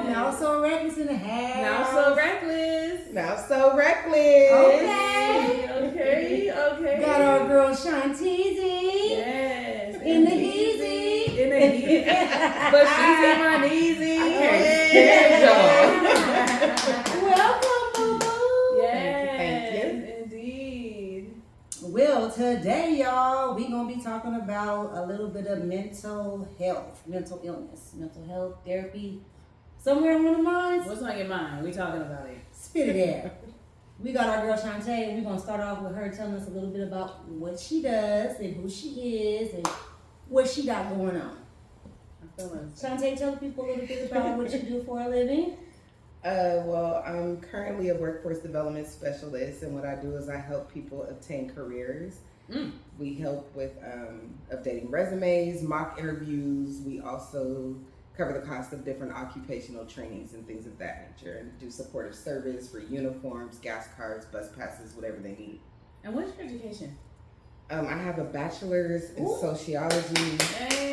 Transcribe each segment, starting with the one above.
Now so reckless in the house. Now so reckless. Now so reckless. Okay. Got our girl Shante. Yes. In the easy. But she's in my easy. Welcome, boo boo. Yes. Thank you. Indeed. Well, today, y'all, we're going to be talking about a little bit of mental health, mental illness, mental health therapy. Somewhere on the minds? What's on your mind? We talking about it. Spit it out. We got our girl Shante, and we're going to start off with her telling us a little bit about what she does and who she is and what she got going on. Shante, tell people a little bit about what you do for a living. Well, I'm currently a workforce development specialist, and what I do is I help people obtain careers. We help with updating resumes, mock interviews. We also cover the cost of different occupational trainings and things of that nature, and do supportive service for uniforms, gas cards, bus passes, whatever they need. And what's your education? I have a bachelor's in sociology. Hey,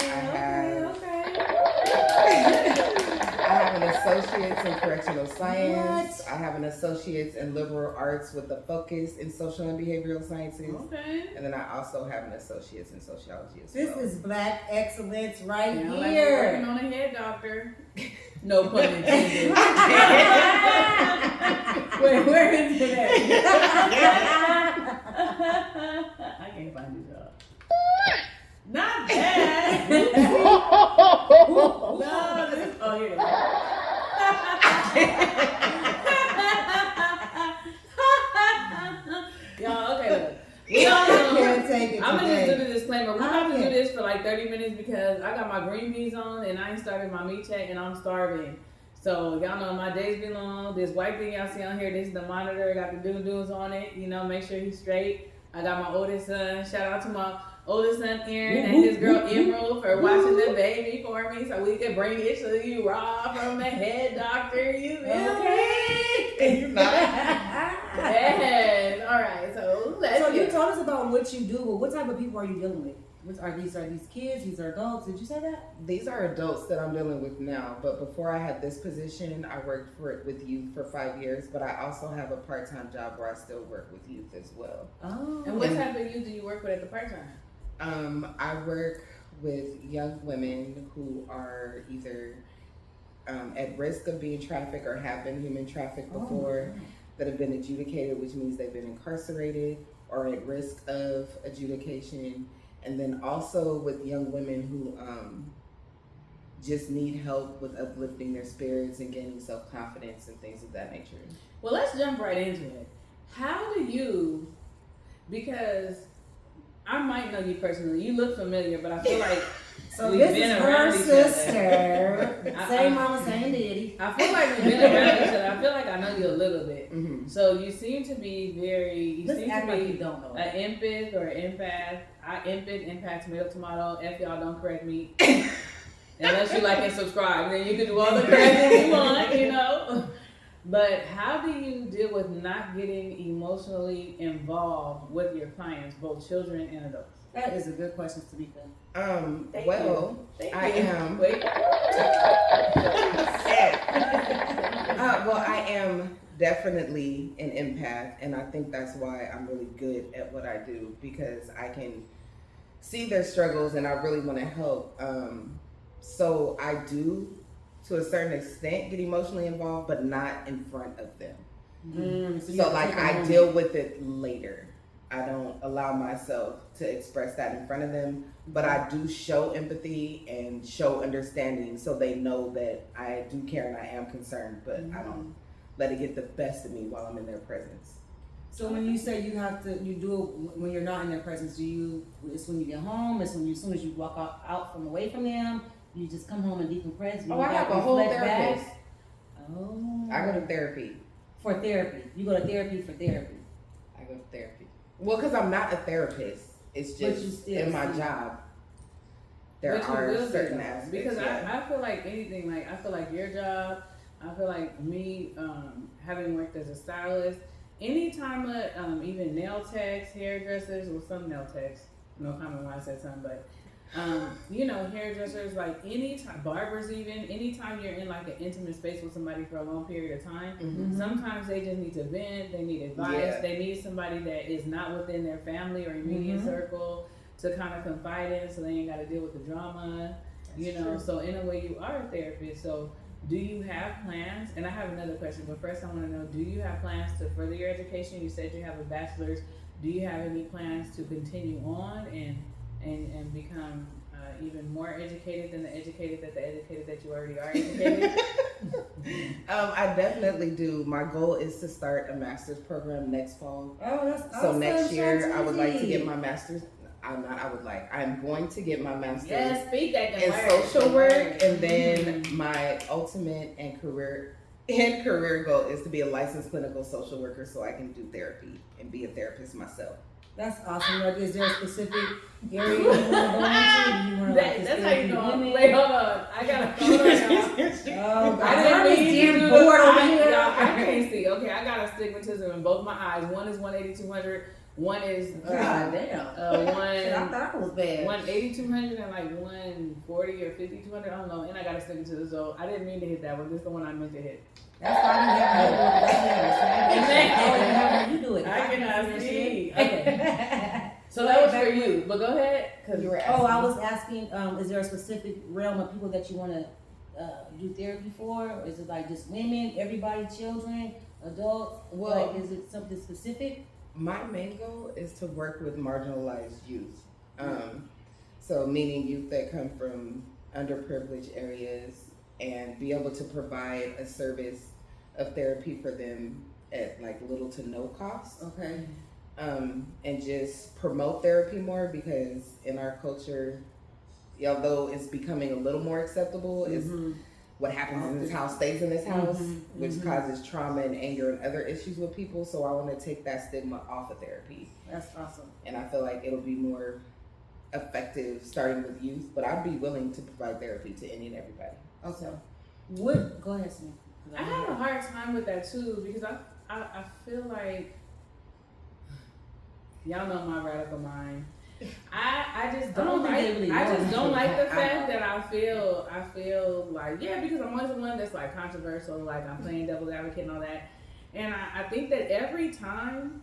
I have an associate's in correctional science. What? I have an associate's in liberal arts with a focus in social and behavioral sciences. Okay. And then I also have an associate's in sociology as This well. is black excellence right Like we're here. working on a head doctor. No pun intended. Where is it at? I can't find this job. Not that. No, this, oh, here it is. Y'all, okay, look. We all know. Can't take it I'm gonna just today. do the disclaimer. We're about to do this for like 30 minutes because I got my green beans on and I ain't started my meat check and I'm starving. So y'all know my days be long. This white thing y'all see on here, this is the monitor. Got the doodles on it. You know, make sure he's straight. I got my oldest son. Shout out to my oldest son Aaron and his girl Emerald for watching the baby for me so we could bring it to you raw from the head doctor. You Okay. You're not. Yes. All right. So let's So you get told us about what you do, but what type of people are you dealing with? Are these kids? These are adults? Did you say that? These are adults that I'm dealing with now, but before I had this position, I worked with youth for 5 years, but I also have a part-time job where I still work with youth as well. Oh. And what type of youth do you work with at the part-time? I work with young women who are either at risk of being trafficked or have been human trafficked before, that have been adjudicated, which means they've been incarcerated or at risk of adjudication. And then also with young women who just need help with uplifting their spirits and gaining self-confidence and things of that nature. Well, let's jump right into it. How do you, because I might know you personally, you look familiar, but I feel like So we've this been is around her each other. sister. Same mama, same daddy. I feel like we've been around each other. I feel like I know you a little bit. Mm-hmm. So you seem to be you Let's seem act to like be you don't know. an empath or an empath. Empath, tomato. F y'all don't correct me. Unless you like and subscribe, then you can do all the correcting you want, you know. But how do you deal with not getting emotionally involved with your clients, both children and adults? That is a good question, Tamika. Thank Well, you. I am. Wait. I am definitely an empath, and I think that's why I'm really good at what I do, because I can see their struggles and I really want to help. So I do, to a certain extent, get emotionally involved, but not in front of them. So like I deal with it later. I don't allow myself to express that in front of them, but I do show empathy and show understanding so they know that I do care and I am concerned, but I don't let it get the best of me while I'm in their presence. So when you say you do it when you're not in their presence, it's when you get home, it's when as soon as you walk out from away from them, you just come home and decompress? I have a whole therapist. Oh. I go to therapy. For therapy. You go to therapy for therapy. I go to therapy. Well, because I'm not a therapist. It's just in my job. There are certain aspects. Because I feel like anything, like I feel like your job, I feel like me having worked as a stylist, anytime even nail techs, hairdressers, well some nail techs, no comment why I said something, but Hairdressers, like anytime, barbers even, anytime you're in like an intimate space with somebody for a long period of time, sometimes they just need to vent, they need advice, they need somebody that is not within their family or immediate circle to kind of confide in, so they ain't got to deal with the drama, True. So in a way you are a therapist. So do you have plans? And I have another question, but first I want to know, do you have plans to further your education? You said you have a bachelor's. Do you have any plans to continue on and become even more educated than the educated that you already are educated? I definitely do. My goal is to start a master's program next fall. Oh, that's awesome. So next year, Shante. I would like to get my master's. I'm going to get my master's in social work, and then my ultimate and career goal is to be a licensed clinical social worker, so I can do therapy and be a therapist myself. That's awesome. Like, is there a specific area you want to go into? Do you want to that's how you know. Wait, hold on. I got a photo. I'm damn bored over here. I can't see. Okay, I got astigmatism in both my eyes. One is 180/200. One is God damn. I thought it was bad. 180/200 and like 140 or 50/200. I don't know. And I got astigmatism, so I didn't mean to hit that one. This is the one I meant to hit. That's why you do it. I cannot see. Okay. So that was for you, but go ahead. You were asking. I was asking, is there a specific realm of people that you want to do therapy for? Or is it like just women, everybody, children, adults? Well, like, is it something specific? My main goal is to work with marginalized youth. So meaning youth that come from underprivileged areas, and be able to provide a service of therapy for them at like little to no cost. Okay. And just promote therapy more, because in our culture, although it's becoming a little more acceptable, is what happens in this house stays in this house, which causes trauma and anger and other issues with people. So I want to take that stigma off of therapy. That's awesome. And I feel like it'll be more effective starting with youth, but I'd be willing to provide therapy to any and everybody. Okay. So. Go ahead, Sam. I have a hard time with that too, because I feel like, y'all know my radical mind. I just don't like the fact that I feel like, because I'm always the one that's like controversial, like I'm playing devil's advocate and all that. And I think that every time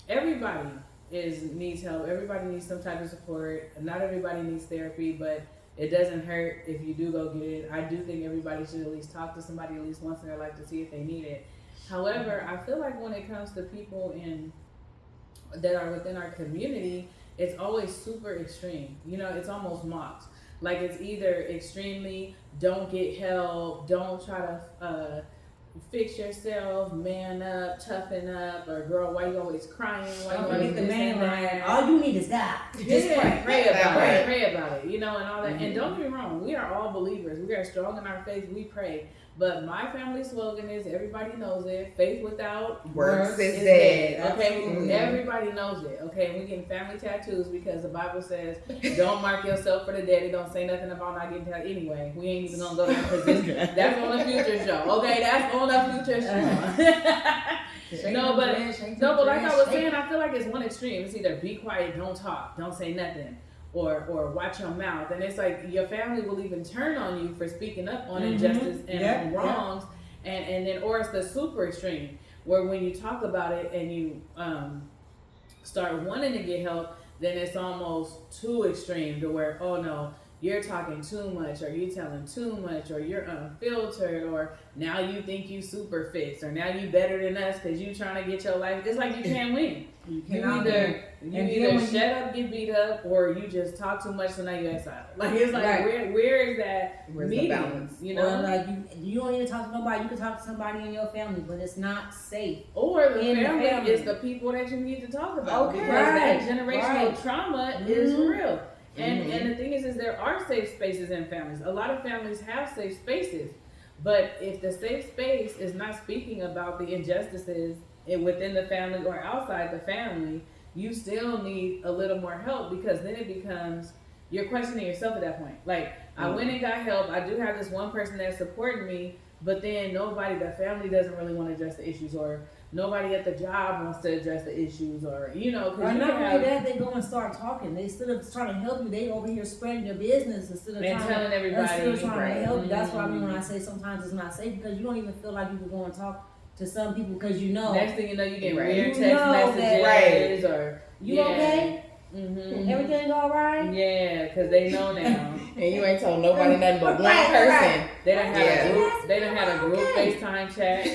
everybody needs help, everybody needs some type of support. Not everybody needs therapy, but it doesn't hurt if you do go get it. I do think everybody should at least talk to somebody at least once in their life to see if they need it. However, I feel like when it comes to people that are within our community, it's always super extreme. It's almost mocked. Like, it's either extremely don't get help, don't try to fix yourself, man up, toughen up, or girl, why you always crying? Why you always the main line? All you need is God. Just pray about it, and all that. And don't get me wrong, we are all believers. We are strong in our faith. We pray. But my family slogan is, everybody knows it, faith without works is dead. Okay, everybody knows it. Okay, and we getting family tattoos because the Bible says, don't mark yourself for the dead. It don't say nothing about not getting tattooed. Anyway, we ain't even gonna go there because that's on the future show. Okay, that's on the future show. No, but like I was saying, I feel like it's one extreme. It's either be quiet, don't talk, don't say nothing, or watch your mouth. And it's like your family will even turn on you for speaking up on injustice and wrongs. And then, or it's the super extreme, where when you talk about it and you start wanting to get help, then it's almost too extreme to where, oh no, you're talking too much, or you're telling too much, or you're unfiltered, or now you think you super fixed, or now you better than us because you trying to get your life. It's like you can't win. You either shut up, get beat up, or you just talk too much, so now you exile. Like, it's like, where is that meeting? The balance? Or like you don't need to talk to nobody. You can talk to somebody in your family, but it's not safe. Or the family is the people that you need to talk about. Okay, because that generational trauma is real. And the thing is there are safe spaces in families. A lot of families have safe spaces, but if the safe space is not speaking about the injustices within the family or outside the family, you still need a little more help, because then it becomes, you're questioning yourself at that point. Like, I went and got help. I do have this one person that's supporting me, but then the family doesn't really want to address the issues, or nobody at the job wants to address the issues, or because Or not only that, they go and start talking. They instead of trying to help you, they over here spreading your business instead of telling everybody. trying to help you. That's what I mean when I say sometimes it's not safe, because you don't even feel like you can go and talk to some people because Next thing you know, you get Right. weird You text know messages that- or you okay? Mm-hmm. Everything all right? Yeah, because they know now. And you ain't told nobody nothing but one Right, person. right. They done had Yeah. a group. They done had a group Okay. FaceTime chat.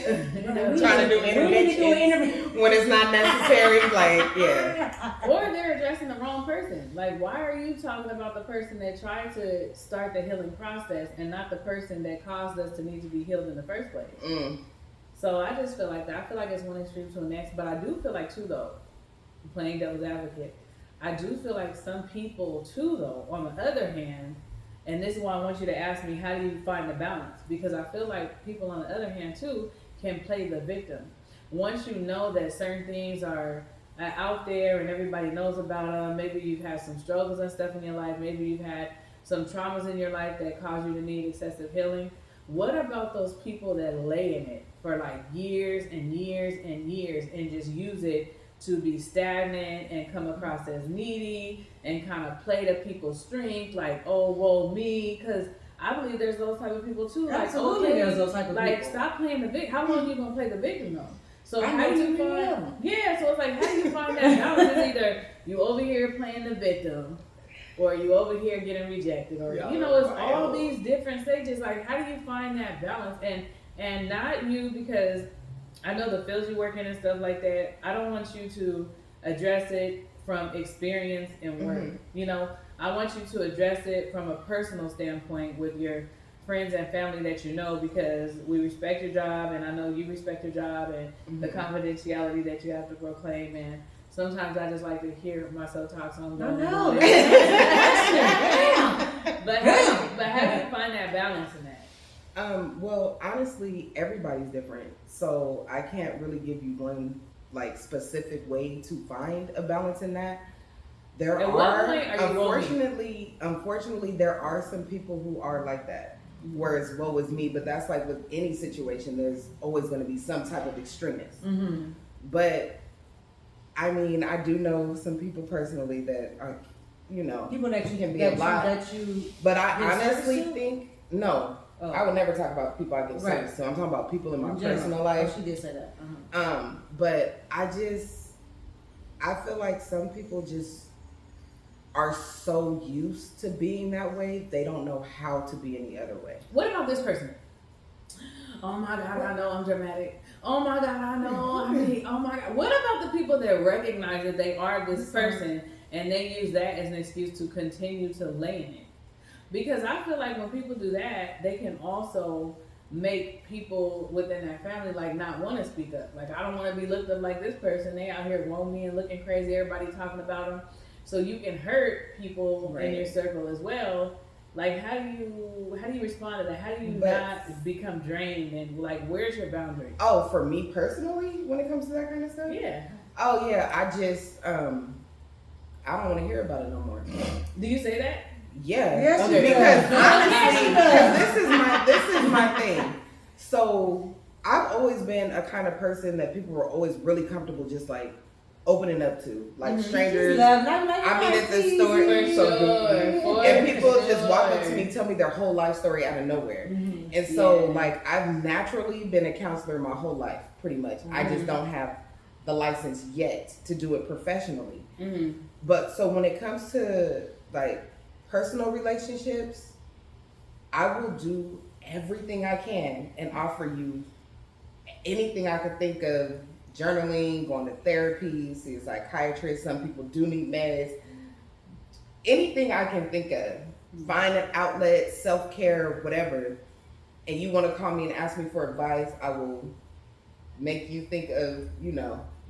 Trying to do We need to do an interview. when it's not necessary. Like, yeah. Or they're addressing the wrong person. Like, why are you talking about the person that tried to start the healing process and not the person that caused us to need to be healed in the first place? So I just feel like that. I feel like it's one extreme to the next. But I do feel like, too, though, playing devil's advocate, I do feel like some people, too, though, on the other hand, and this is why I want you to ask me, how do you find the balance? Because I feel like people, on the other hand, too, can play the victim. Once you know that certain things are out there and everybody knows about them, maybe you've had some struggles and stuff in your life, maybe you've had some traumas in your life that cause you to need excessive healing. What about those people that lay in it for like years and years and years and just use it to be stagnant and come across as needy and kind of play to people's strength, like, oh, well, me, because I believe there's those type of people too. Absolutely, like, okay, there's those type of like, people. stop playing the victim. How long are you gonna play the victim though? So I how know do you too many of find? them. Yeah, so it's like, how do you find that balance? It's either you over here playing the victim, or you over here getting rejected, or it's all these different stages. Like, how do you find that balance? And not you, because I know the fields you work in and stuff like that. I don't want you to address it from experience and work. I want you to address it from a personal standpoint with your friends and family that you know, because we respect your job, and I know you respect your job, and the confidentiality that you have to proclaim. And sometimes I just like to hear myself talk, so I'm going. I know. But how do you find that balance in that? Well, honestly, everybody's different, so I can't really give you one like specific way to find a balance in that. There At are, what point are you unfortunately, there are some people who are like that. Whereas, woe is me, but that's like with any situation, there's always going to be some type of extremist. Mm-hmm. But I mean, I do know some people personally that are, People that you can be a lot. But I get honestly service to? think no. Oh. I would never talk about people I give Right. service to. I'm talking about people in my In general. personal life. Oh, she did say that. But I feel like some people just are so used to being that way, they don't know how to be any other way. What about this person? Oh my God, I know I'm dramatic. Oh my God, I know. Oh my God. What about the people that recognize that they are this person and they use that as an excuse to continue to lay in it? Because I feel like when people do that, they can also make people within that family like not want to speak up. Like, I don't want to be looked up like this person. They out here lonely and looking crazy. Everybody talking about them. So you can hurt people in your circle as well. Like, how do you respond to that? How do you not become drained, and like, where's your boundary? Oh, for me personally, when it comes to that kind of stuff? Yeah. Oh yeah, I just I don't want to hear about it no more. Do you say that? Yeah. Yes, okay, she because does. honestly, this is my thing. So I've always been a kind of person that people were always really comfortable just like opening up to, like strangers. I mean, it's a story. And people just walk up to me, tell me their whole life story out of nowhere. Mm-hmm. And so, like, I've naturally been a counselor my whole life, pretty much. Mm-hmm. I just don't have the license yet to do it professionally. Mm-hmm. But so when it comes to like personal relationships, I will do everything I can and offer you anything I could think of. Journaling, going to therapy, see a psychiatrist. Some people do need meds. Anything I can think of. Find an outlet, self-care, whatever. And you want to call me and ask me for advice, I will make you think of,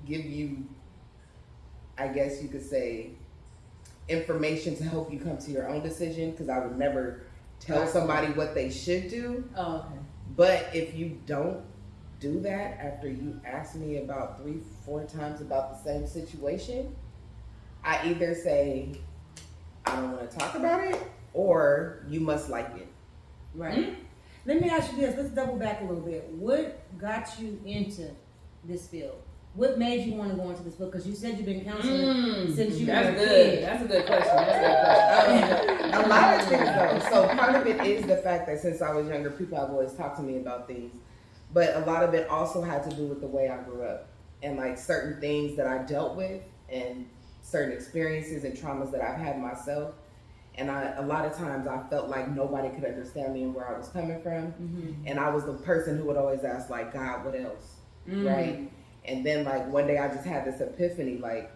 give you, I guess you could say, information to help you come to your own decision, because I would never tell somebody what they should do. Oh, okay. But if you don't do that after you ask me about 3-4 times about the same situation, I either say, I don't want to talk about it, or you must like it. Right. Mm-hmm. Let me ask you this. Let's double back a little bit. What got you into this field? What made you want to go into this field? Because you said you've been counseling since you were a good. kid. That's a good question. A lot of things though. So part of it is the fact that since I was younger, people have always talked to me about things. But a lot of it also had to do with the way I grew up and like certain things that I dealt with and certain experiences and traumas that I've had myself. And a lot of times I felt like nobody could understand me and where I was coming from. And I was the person who would always ask like, God, what else? Right? And then like one day I just had this epiphany, like,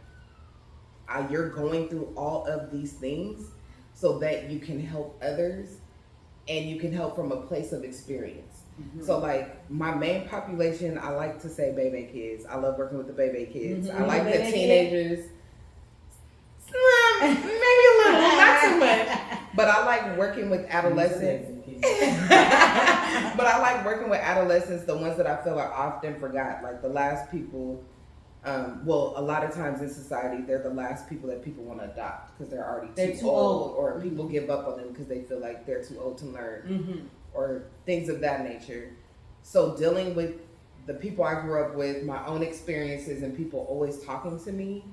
you're going through all of these things so that you can help others and you can help from a place of experience. So like my main population, I like to say baby kids. I love working with the baby kids. I like the teenagers. Maybe a little, not too much. But I like working with adolescents. But I like working with adolescents, the ones that I feel are often forgot, like the last people. Well, a lot of times in society, they're the last people that people want to adopt because they're already too old, or people give up on them because they feel like they're too old to learn, or things of that nature. So dealing with the people I grew up with, my own experiences, and people always talking to me,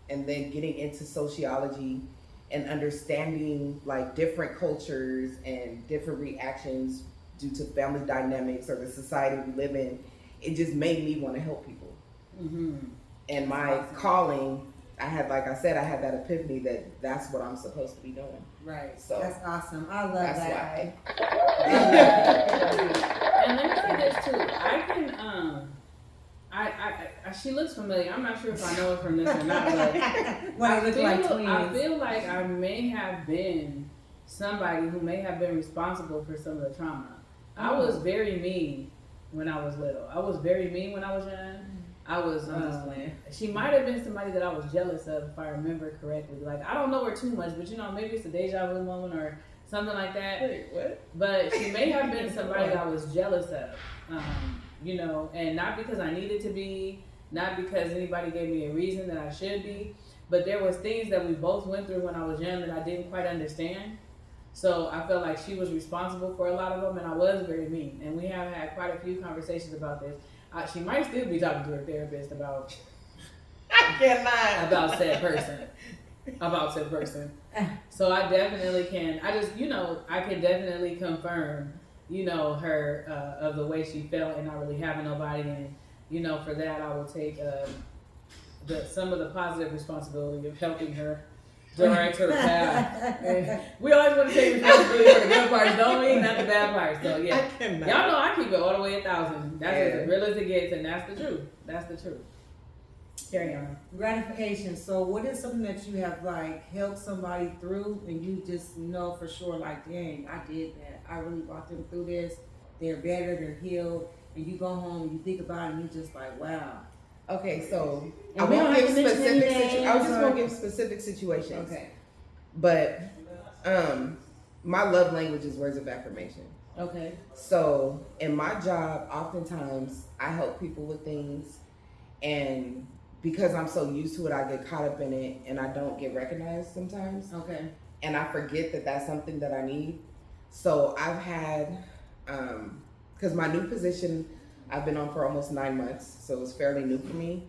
and then getting into sociology and understanding like different cultures and different reactions due to family dynamics or the society we live in, it just made me want to help people. And my calling, I had, like I said, I had that epiphany that that's what I'm supposed to be doing. Right. So that's awesome. I love that's that. why. And let me say this too. I can she looks familiar. I'm not sure if I know her from this or not, but I feel like I may have been somebody who may have been responsible for some of the trauma. I was very mean when I was little. I was very mean when I was young. I was, she might have been somebody that I was jealous of, if I remember correctly. Like, I don't know her too much, but you know, maybe it's a deja vu moment or something like that. Wait, what? But she may have been somebody that I was jealous of, you know, and not because I needed to be, not because anybody gave me a reason that I should be, but there was things that we both went through when I was young that I didn't quite understand. So I felt like she was responsible for a lot of them, and I was very mean. And we have had quite a few conversations about this. She might still be talking to her therapist about about said person. So I definitely can. I can definitely confirm, you know, her of the way she felt and not really having nobody. And you know, for that I will take some of the positive responsibility of helping her direct her path. And we always want to take responsibility for the good parts, don't we? Not the bad parts. So yeah, y'all know I keep it all the way 1,000. That's as real as it gets, and that's the truth. That's the truth. Carry on. Gratification. So what is something that you have like helped somebody through and you just know for sure, like, dang, I did that. I really brought them through this. They're better, they're healed. And you go home and you think about it and you're just like, wow. Okay, so And I we won't don't give have to mention any specific names situations. I was just or- gonna give specific situations. Okay. But my love language is words of affirmation. Okay. So in my job, oftentimes I help people with things, and because I'm so used to it, I get caught up in it and I don't get recognized sometimes. Okay. And I forget that that's something that I need. So I've had, because my new position I've been on for almost 9 months, so it's fairly new for me.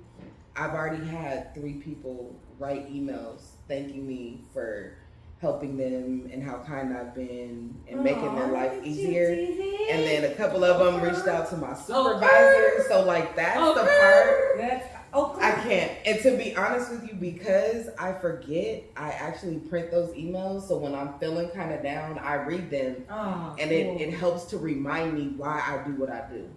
I've already had 3 people write emails thanking me for helping them and how kind I've been and making their life easier. And then a couple of them reached out to my supervisor. So like that's the part I can't. And to be honest with you, because I forget, I actually print those emails. So when I'm feeling kind of down, I read them, and it helps to remind me why I do what I do.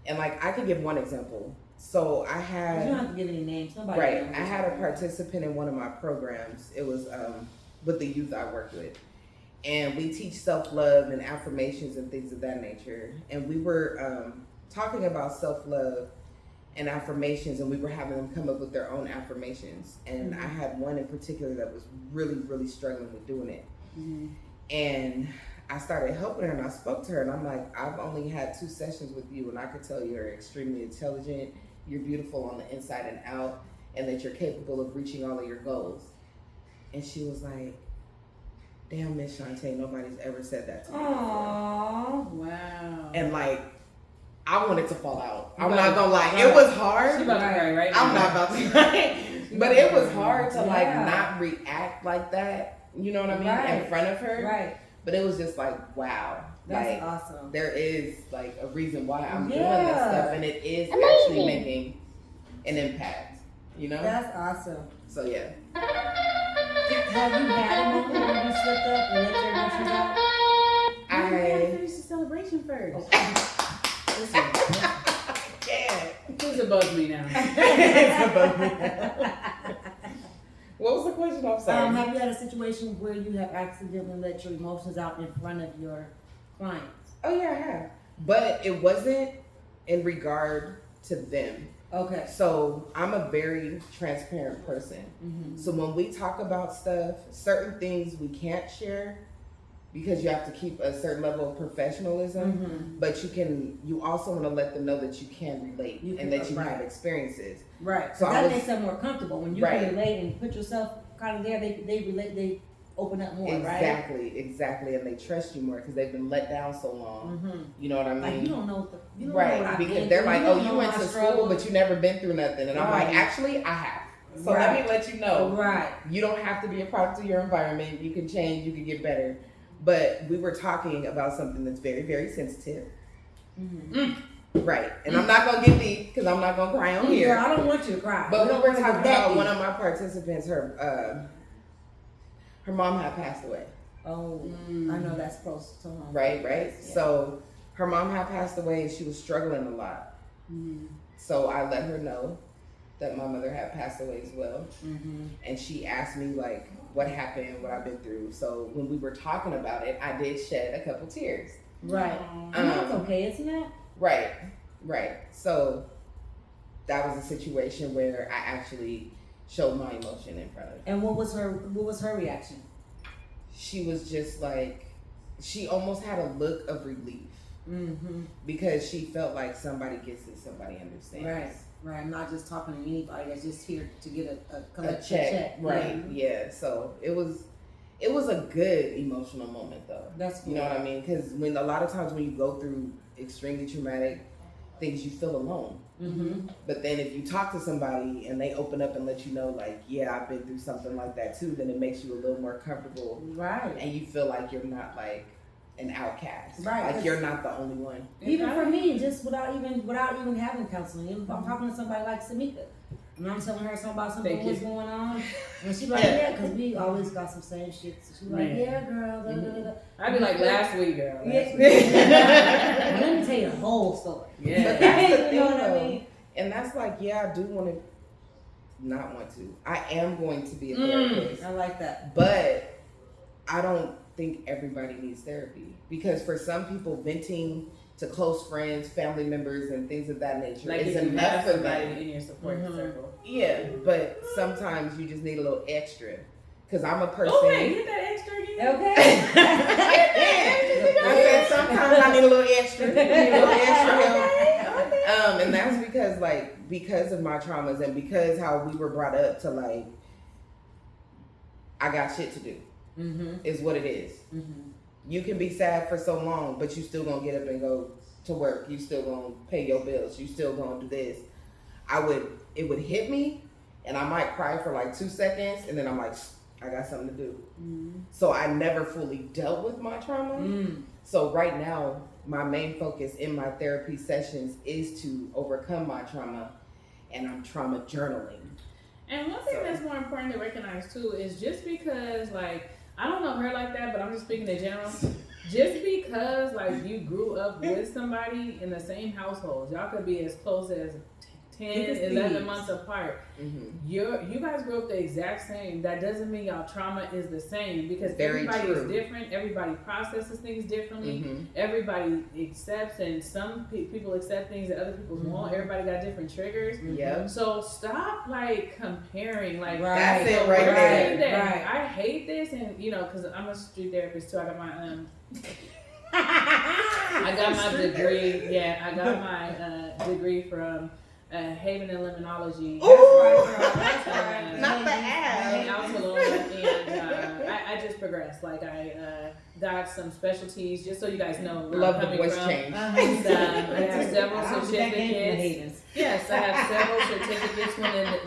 And like I can give one example. So I had, you don't have to give any names. Nobody right. knows. I had a participant in one of my programs. It was with the youth I work with, and we teach self-love and affirmations and things of that nature. And we were talking about self-love and affirmations, and we were having them come up with their own affirmations. And I had one in particular that was really, really struggling with doing it. And I started helping her, and I spoke to her, and I'm like, I've only had 2 sessions with you, and I could tell you're extremely intelligent, you're beautiful on the inside and out, and that you're capable of reaching all of your goals. And she was like, damn, Miss Shante, nobody's ever said that to me before. Aww. Wow. And like, I wanted to fall out. I'm Right. not gonna lie. Right. It was hard. She about to cry right I'm now. not about to cry. But it was hard to like Yeah. not react like that. You know what I mean? Right. In front of her. Right. But it was just like, wow. That's like awesome. there is like a reason why I'm doing this Yeah. stuff, and it is actually making an impact. You know? That's awesome. So yeah. Have you had a moment where you slipped up and let your emotions out? We gotta I finish the celebration first. Listen. can't. Who's above me now? It's above me. What was the question? I'm sorry. Have you had a situation where you have accidentally let your emotions out in front of your clients? Oh yeah, I have. But it wasn't in regard to them. Okay. So I'm a very transparent person. Mm-hmm. So when we talk about stuff, certain things we can't share because you have to keep a certain level of professionalism. Mm-hmm. But you also want to let them know that you can relate and that you right. have experiences. Right. So So I that was- makes them more comfortable when you Right. can relate and put yourself kind of there. They relate. They open up more. Exactly, and they trust you more because they've been let down so long. Right. Mm-hmm. You know what I mean? Like you don't know. You don't Right, know what I've because been they're through. like, don't oh, you know went my to struggle. school, but you never been through nothing. And I'm like, Right. actually, I have. So Right. let me let you know. Right. You don't have to be a product of your environment. You can change, you can get better. But we were talking about something that's very, very sensitive. Mm-hmm. Right. And I'm not going to get deep because I'm not going to cry on here. Yeah, I don't want you to cry. But we don't were wanna talking get that about deep. one of my participants, her mom had passed away. Oh, I know that's close to home. Right. Yeah. So her mom had passed away and she was struggling a lot. Mm-hmm. So I let her know that my mother had passed away as well. Mm-hmm. And she asked me like what happened, what I've been through. So when we were talking about it, I did shed a couple tears. Right. And that's okay, isn't it? Right. So that was a situation where I actually showed my emotion in front of her. And what was her reaction? She was just like, she almost had a look of relief Mm-hmm. because she felt like somebody gets it, somebody understands. Right. I'm not just talking to anybody that's just here to get A check. Right. Yeah. So it was a good emotional moment though. That's cool. You know what I mean? Because when a lot of times when you go through extremely traumatic things, you feel alone. Mm-hmm. But then if you talk to somebody and they open up and let you know, like, yeah, I've been through something like that too, then it makes you a little more comfortable. Right. And you feel like you're not like an outcast. Right, Like you're not the only one. Even for me, just without even having counseling, if I'm talking to somebody like Samika, and I'm telling her something about something Thank you. what's going on, and she's like, yeah, because we always got some same shit. So she's like, Man. yeah, girl. Da, da, da, da. I'd be like, last week, girl. Last Yeah. week. Let me tell you the whole story. Yeah. But that's the You thing know what I though. mean? And that's like, yeah, I do want to not want to. I am going to be a therapist. I like that. But I don't think everybody needs therapy. Because for some people, venting to close friends, family members, and things of that nature Like is if you enough have for somebody them. in your support Mhm. circle. Yeah, but sometimes you just need a little extra. Because I'm a person. Oh, wait, get that extra again. Okay. I said sometimes I need a little extra. Need a little extra help. And that's because of my traumas and because how we were brought up to like, I got shit to do. Mm-hmm. Is what it is. Mm-hmm. You can be sad for so long, but you still gonna get up and go to work. You still gonna pay your bills. You still gonna do this. It would hit me, and I might cry for like 2 seconds, and then I'm like, I got something to do. Mm-hmm. So I never fully dealt with my trauma. Mm. So right now, my main focus in my therapy sessions is to overcome my trauma, and I'm trauma journaling. And one thing that's more important to recognize too is just because, like, I don't know her like that, but I'm just speaking in general. Just because, like, you grew up with somebody in the same household, y'all could be as close as 10, 11 months apart. Mm-hmm. You guys grew up the exact same. That doesn't mean y'all trauma is the same because Very everybody true. is different. Everybody processes things differently. Mm-hmm. Everybody accepts, and some people accept things that other people won't. Everybody got different triggers. Yep. So stop like comparing. Like Right. That's it the right worst there. thing that Right. I hate this, and you know, because I'm a street therapist too. I got my I got my degree. Yeah, I got my degree from Haven and Limnology. Ooh! That's right. Not the In ass. Altalona, and I just progressed. Like I got some specialties, just so you guys know where Love I'm the coming voice from. change. I have several certificates. Yes, I have several certificates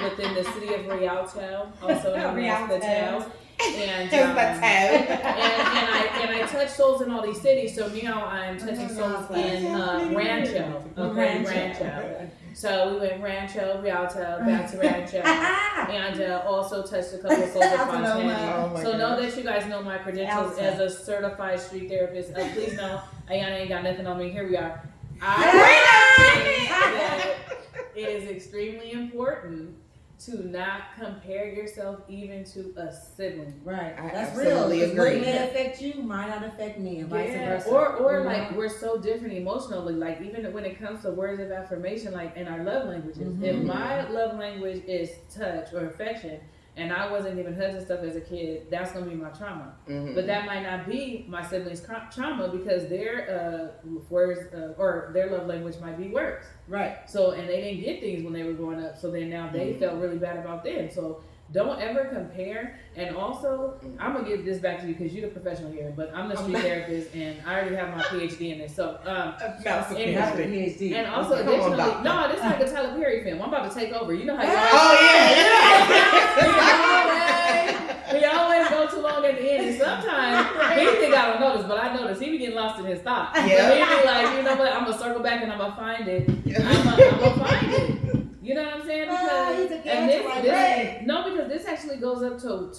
within the city of Rialto, also known as the Town. And I touch souls in all these cities. So now I'm touching souls in Rancho. Okay, Rancho. So we went Rancho, Rialto, back to Rancho, and also touched a couple of souls in Fontana. So know that you guys know my credentials as a certified street therapist. Please know, Ayana ain't got nothing on me. Here we are. I think that it is extremely important to not compare yourself even to a sibling. Right. I That's absolutely real. agree. What may affect you might not affect me, and vice versa. Or like we're so different emotionally. Like even when it comes to words of affirmation, like in our love languages. If my love language is touch or affection, and I wasn't given hugs and stuff as a kid, that's gonna be my trauma. But that might not be my siblings' trauma because their words or their love language might be words. Right. So and they didn't get things when they were growing up. So then now they felt really bad about them. So don't ever compare. And also, I'm gonna give this back to you because you're the professional here. But I'm the street therapist, and I already have my PhD in this. So PhD. and also additionally, no, this is like a Tyler Perry film. I'm about to take over. You know how he always go too long at the end, and sometimes he think I don't notice, but I notice he be getting lost in his thoughts. Yeah. So he be like, you know what? I'm gonna circle back and I'm gonna find it. I'm gonna find it. You know what I'm saying? Because this actually goes up to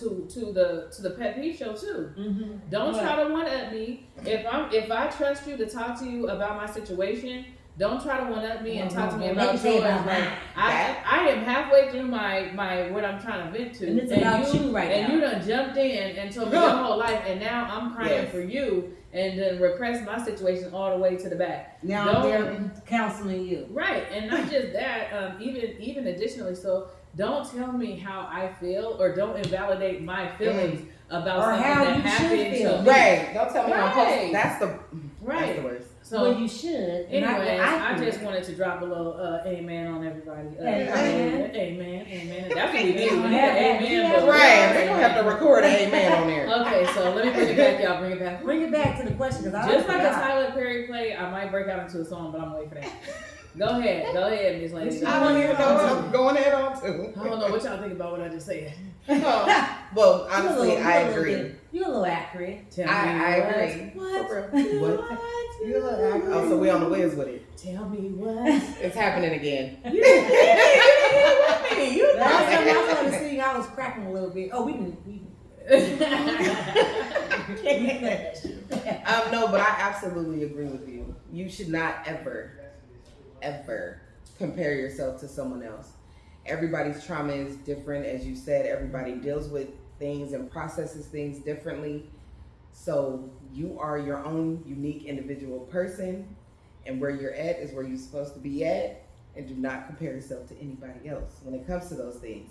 the pet peeve show too. Don't try to one up me. If I trust you to talk to you about my situation, don't try to one up me and talk to me about yours. I am halfway through my what I'm trying to vent to, and it's about you right now. And you done jumped in and told me your whole life, and now I'm crying for you, and then repress my situation all the way to the back. Now they're counseling you, right? And not just that, even additionally, so don't tell me how I feel, or don't invalidate my feelings about something that happened to me. Right? Don't tell me I'm supposed. That's the worst. So well, you should. Anyways, I just wanted to drop a little amen on everybody. Amen. That's what we do. Amen. Right. They're gonna have to record an amen on there. Okay, so let me bring it back, y'all. Bring it back. Bring it back to the question, because just like a Tyler Perry play, I might break out into a song, but I'm waiting for that. Go ahead, Miss Lady. I don't even know what I'm going ahead on to. I don't know what y'all think about what I just said. Well, honestly, I agree. You're a little accurate. I agree. What? You're a little accurate. Oh, so we on the whiz with it. Tell me what. It's happening again. You last time I started singing, I was cracking a little bit. Oh, we can. No, but I absolutely agree with you. You should not ever compare yourself to someone else. Everybody's trauma is different, as you said. Everybody deals with things and processes things differently. So you are your own unique individual person, and where you're at is where you're supposed to be at, and do not compare yourself to anybody else when it comes to those things.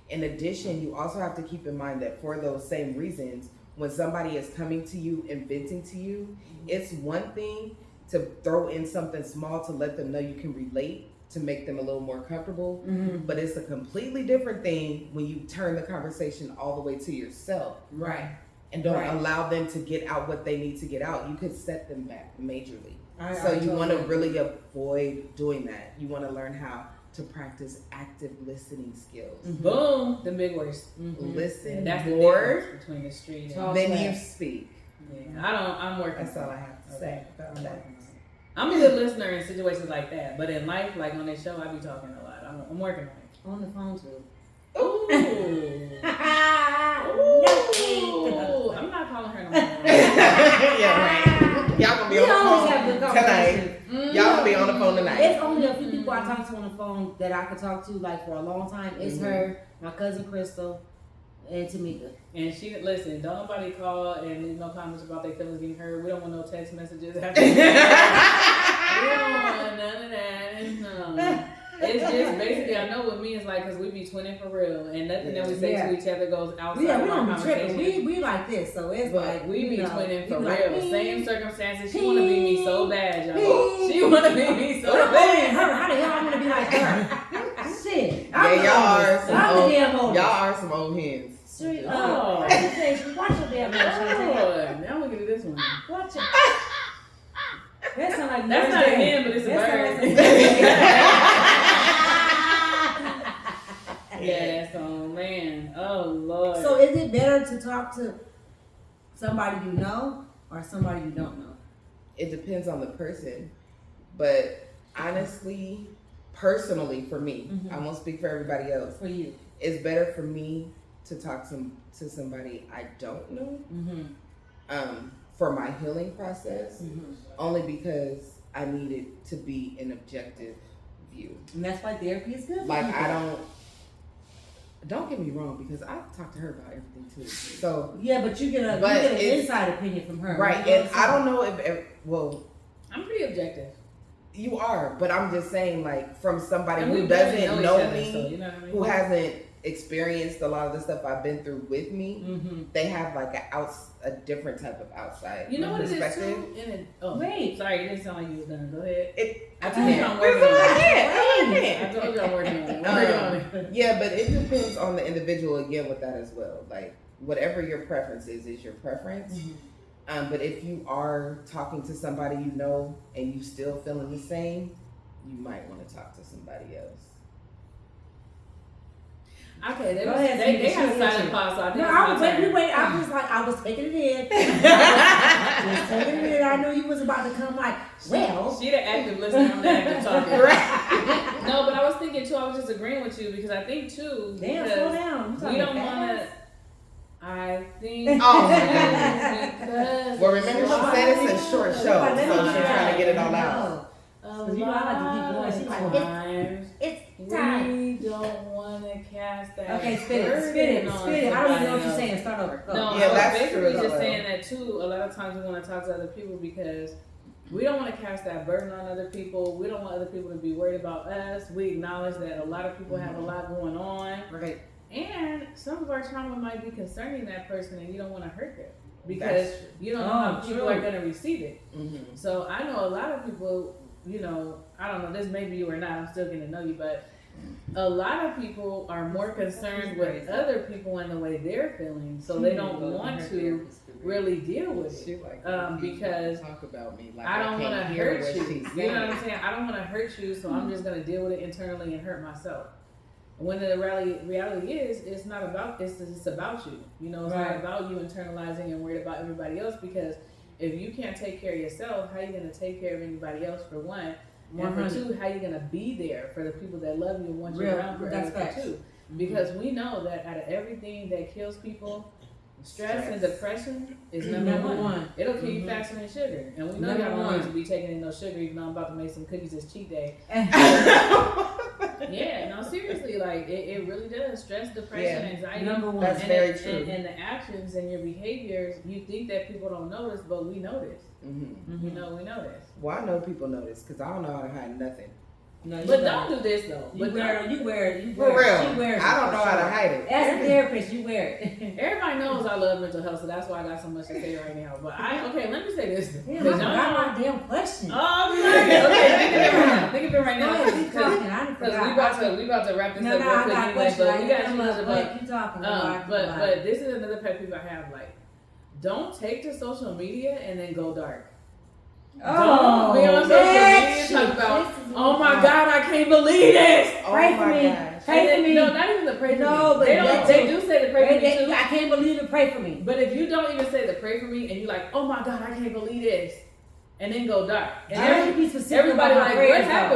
In addition, you also have to keep in mind that for those same reasons, when somebody is coming to you and venting to you, it's one thing to throw in something small to let them know you can relate, to make them a little more comfortable. But it's a completely different thing when you turn the conversation all the way to yourself. Right. And don't allow them to get out what they need to get out. You could set them back majorly. So you want to really avoid doing that. You want to learn how to practice active listening skills. Boom, the big words. Listen that's more the between the street than you speak. Yeah, I'm working. That's all I have to say about that. I'm a good listener in situations like that, but in life, like on this show, I be talking a lot. I'm working on it. On the phone too. Ooh. Ooh. I'm not calling her no more. Yeah, right. Y'all gonna be on the phone tonight. Y'all gonna be on the phone tonight. It's only a few people I talk to on the phone that I could talk to like for a long time. It's her, my cousin Crystal, and Tamika. And she listen. Don't nobody call and leave no comments about their feelings getting hurt. We don't want no text messages. We don't want none of that. No. It's just basically, I know with me it's like, because we be twinning for real, and nothing that we say to each other goes outside of our conversation. We like this, so it's like we be twinning for real. Like, same circumstances. She want to be me so bad, y'all. She want to be me so bad. How the hell I'm gonna be like her? Shit. Y'all are some old hens. Watch your damn mouth. Now we get to this one. Watch it. That sound like That's not a hen, but it's a bird. Yes, oh man. Oh Lord. So is it better to talk to somebody you know or somebody you don't know? It depends on the person. But honestly, personally for me, I won't speak for everybody else. For you. It's better for me to talk to somebody I don't know. For my healing process. Only because I need it to be an objective view. And that's why therapy is good. Like I don't get me wrong, because I talk to her about everything too. So yeah, but you get an inside opinion from her, right? And I don't know if I'm pretty objective. You are, but I'm just saying, like, from somebody and who doesn't know me, so, you know what I mean? who hasn't experienced a lot of the stuff I've been through with me, they have like a different type of outside perspective. Wait, sorry, it didn't sound like you was done. Go ahead. I told you I'm working on it. Yeah, but it depends on the individual again with that as well. Like, whatever your preference is your preference. But if you are talking to somebody you know and you still feeling the same, you might want to talk to somebody else. Okay, they had a silent pause, so I think I was taking it in. I knew you was about to come like, well. She the active listener, I'm the active talker. Right. No, but I was thinking too, I was just agreeing with you because I think too, damn, slow down. We don't want to. I think. Oh my goodness. Well, remember she said it's a short show, so she's trying to get it all out. It's time. We don't want to cast that. Okay, spit it. I don't even know what you're saying. Start over. Go. No, yeah, that's basically just saying that too. A lot of times we want to talk to other people because we don't want to cast that burden on other people. We don't want other people to be worried about us. We acknowledge that a lot of people have a lot going on. Right. And some of our trauma might be concerning that person and you don't want to hurt them because you don't know how people are going to receive it. So I know a lot of people, you know, I don't know, this may be you or not, I'm still getting to know you, but a lot of people are more concerned with other people and the way they're feeling, so they don't want to really deal with it because talk about me like I don't want to hurt you. You know what I'm saying? saying? I don't want to hurt you, so I'm just going to deal with it internally and hurt myself. When the reality is, it's not about this. It's about you. You know, it's not about you internalizing and worried about everybody else. Because if you can't take care of yourself, how are you going to take care of anybody else? For one, and for two, how are you going to be there for the people that love you and want you around forever? For two, because we know that out of everything that kills people, stress and depression is number one. It'll kill you faster than sugar, and we know y'all don't need to be taking in no sugar. Even though I'm about to make some cookies this cheat day. Yeah, no, seriously, like it really does. Stress, depression, anxiety. Number one. That's very true. And the actions and your behaviors, you think that people don't notice, but we notice. You know, we notice. Well, I know people notice because I don't know how to hide nothing. No, but don't do this though. You wear it. For real. She wears it. I don't know how to hide it. As a therapist, you wear it. Everybody knows I love mental health, so that's why I got so much to say right now. But let me say this. Damn, I forgot my damn question. Oh, okay. Think of it right now. Keep talking. I didn't forget. We about to wrap this up. No, I got a question. But we got keep talking. But this is another pet peeve I have. Like, don't take to social media and then go dark. Oh, don't be on social media talk about, oh my God, I can't believe this. Pray for me. Pray for me. No, not even the pray for me. No, but they do say the pray for me too. I can't believe it. Pray for me. But if you don't even say the pray for me and you like, oh my God, I can't believe this, and then go dark. And everybody like,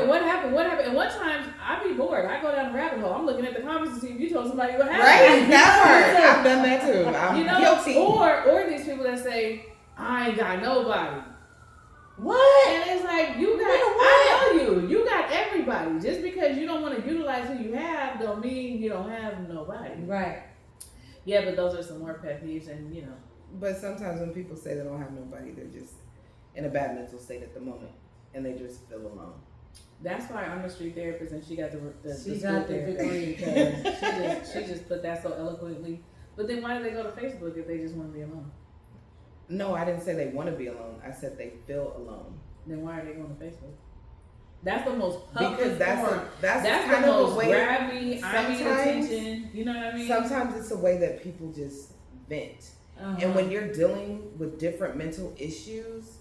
what happened? And one time I be bored. I go down the rabbit hole. I'm looking at the comments to see if you told somebody what happened. Right, that part. I've done that too. I'm guilty. Or these people that say, I ain't got nobody. What? And it's like, I know you got everybody. Just because you don't want to utilize who you have don't mean you don't have nobody. Right. Yeah, but those are some more pet peeves, and you know. But sometimes when people say they don't have nobody, they're just in a bad mental state at the moment, and they just feel alone. That's why I'm a street therapist, and she got the degree because she just put that so eloquently. But then why do they go to Facebook if they just want to be alone? No, I didn't say they want to be alone. I said they feel alone. Then why are they going to Facebook? That's the most public because that's kind the of most grab me, I need attention. You know what I mean? Sometimes it's a way that people just vent. And when you're dealing with different mental issues,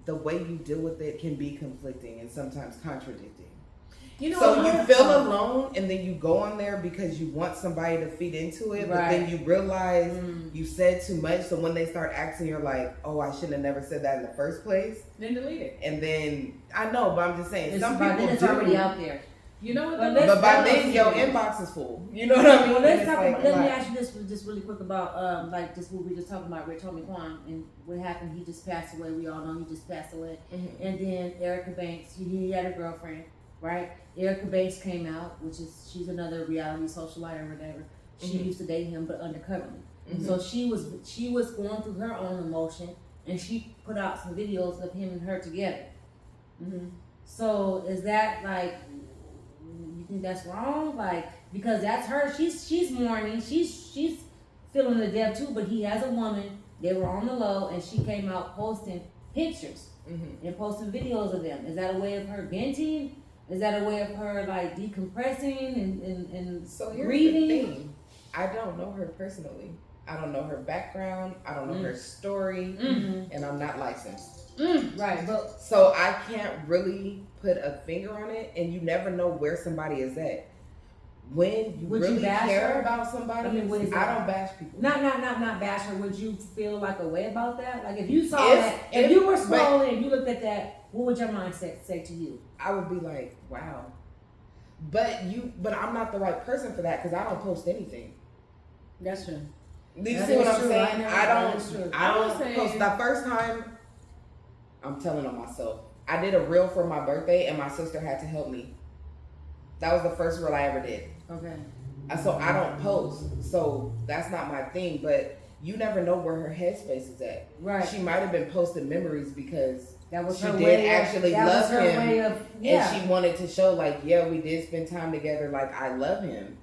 the way you deal with it can be conflicting and sometimes contradicting. You know, so you feel alone, and then you go on there because you want somebody to feed into it, but then you realize you said too much. So when they start asking, you're like, "Oh, I shouldn't have never said that in the first place." Then delete it. And then I know, but I'm just saying, some people people it's do. Already out there. You know what? But by then your inbox is full. You know what I mean? Well, let's talk about, let me ask you this just really quick about like this what we just talking about, Rich Homie Quan, and what happened. He just passed away. We all know he just passed away. And then Erica Banks, he had a girlfriend, right? Erica Banks came out, she's another reality socialite or whatever. She used to date him, but undercoverly. So she was going through her own emotion, and she put out some videos of him and her together. So is that like, you think that's wrong? Like, because that's her. She's mourning. She's feeling the death too. But he has a woman. They were on the low, and she came out posting pictures and posting videos of them. Is that a way of her venting? Is that a way of her like decompressing and so here's grieving? The thing. I don't know her personally. I don't know her background. I don't know her story, and I'm not licensed. Right, but so I can't really put a finger on it, and you never know where somebody is at. When you really care about somebody, I don't bash people. Not bash her. Would you feel like a way about that? Like if you saw if you were scrolling and you looked at that, what would your mindset say to you? I would be like, wow. But I'm not the right person for that because I don't post anything. That's true. Do you see what I'm saying? I don't post. The first time, I'm telling on myself, I did a reel for my birthday and my sister had to help me. That was the first reel I ever did. Okay. So I don't post. So that's not my thing. But you never know where her headspace is at. Right. She might have been posting memories because that was she her did actually love him. And she wanted to show like, yeah, we did spend time together. Like, I love him.